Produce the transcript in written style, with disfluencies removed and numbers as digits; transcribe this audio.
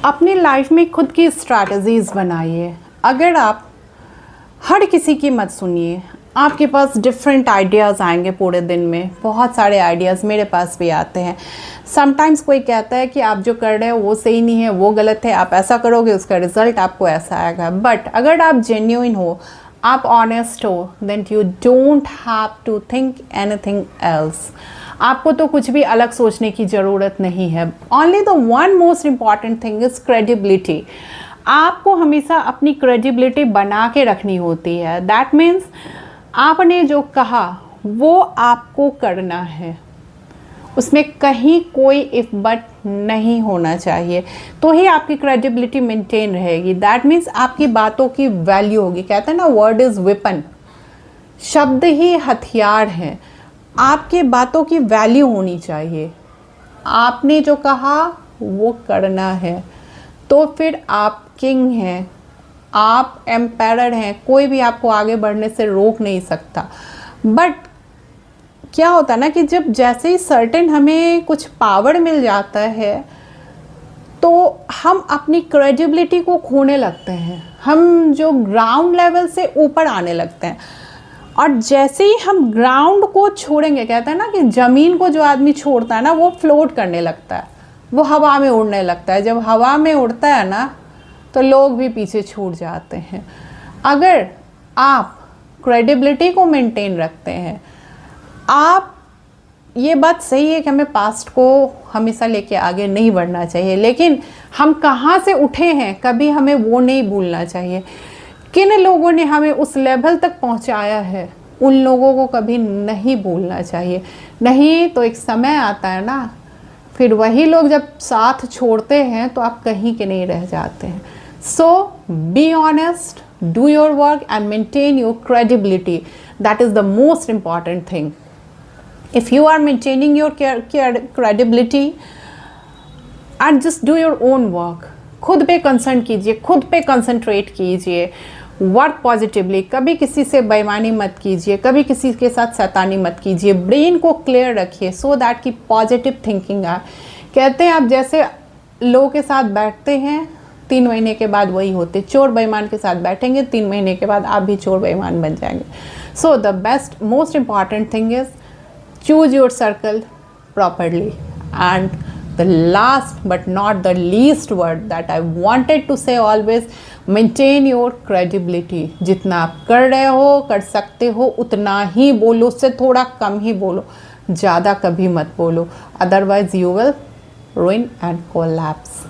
अपनी लाइफ में खुद की स्ट्रैटेजीज़ बनाइए। अगर आप हर किसी की मत सुनिए, आपके पास डिफरेंट आइडियाज़ आएंगे पूरे दिन में। बहुत सारे आइडियाज़ मेरे पास भी आते हैं। समटाइम्स कोई कहता है कि आप जो कर रहे हो वो सही नहीं है, वो गलत है, आप ऐसा करोगे उसका रिज़ल्ट आपको ऐसा आएगा। बट अगर आप जेन्युइन हो, आप ऑनेस्ट हो, then you don't have to think anything else. आपको तो कुछ भी अलग सोचने की ज़रूरत नहीं है। Only the one most important thing is credibility. आपको हमेशा अपनी क्रेडिबिलिटी बना के रखनी होती है। दैट मीन्स आपने जो कहा वो आपको करना है, उसमें कहीं कोई इफ़ बट नहीं होना चाहिए, तो ही आपकी क्रेडिबिलिटी मेंटेन रहेगी। दैट मीन्स आपकी बातों की वैल्यू होगी। कहते हैं ना, वर्ड इज़ वेपन, शब्द ही हथियार हैं। आपके बातों की वैल्यू होनी चाहिए। आपने जो कहा वो करना है, तो फिर आप किंग हैं, आप एम्पायर हैं। कोई भी आपको आगे बढ़ने से रोक नहीं सकता। बट क्या होता है ना कि जब जैसे ही सर्टेन हमें कुछ पावर मिल जाता है तो हम अपनी क्रेडिबिलिटी को खोने लगते हैं। हम जो ग्राउंड लेवल से ऊपर आने लगते हैं, और जैसे ही हम ग्राउंड को छोड़ेंगे, कहते हैं ना कि ज़मीन को जो आदमी छोड़ता है ना, वो फ्लोट करने लगता है, वो हवा में उड़ने लगता है। जब हवा में उड़ता है ना, तो लोग भी पीछे छूट जाते हैं। अगर आप क्रेडिबिलिटी को मेंटेन रखते हैं, आप, ये बात सही है कि हमें पास्ट को हमेशा लेके आगे नहीं बढ़ना चाहिए, लेकिन हम कहाँ से उठे हैं कभी हमें वो नहीं भूलना चाहिए। किन लोगों ने हमें उस लेवल तक पहुंचाया है, उन लोगों को कभी नहीं भूलना चाहिए। नहीं तो एक समय आता है ना, फिर वही लोग जब साथ छोड़ते हैं तो आप कहीं के नहीं रह जाते हैं। So be honest, do your work and maintain your credibility. That is the most important thing. If you are maintaining your credibility and just do your own work, खुद पे कंसर्न कीजिए, खुद पे कंसंट्रेट कीजिए, वर्क पॉजिटिवली। कभी किसी से बेईमानी मत कीजिए, कभी किसी के साथ शैतानी मत कीजिए। ब्रेन को क्लियर रखिए सो दैट कि पॉजिटिव थिंकिंग आए। कहते हैं आप जैसे लोगों के साथ बैठते हैं, 3 महीने के बाद वही होते। चोर बेईमान के साथ बैठेंगे, 3 महीने के बाद आप भी चोर बेईमान बन जाएंगे। So the best most important thing is choose your circle properly. And the last but not the least word that I wanted to say always, maintain your credibility. जितना आप कर रहे हो, कर सकते हो, उतना ही बोलो, उससे थोड़ा कम ही बोलो, ज़्यादा कभी मत बोलो, otherwise you will ruin and collapse.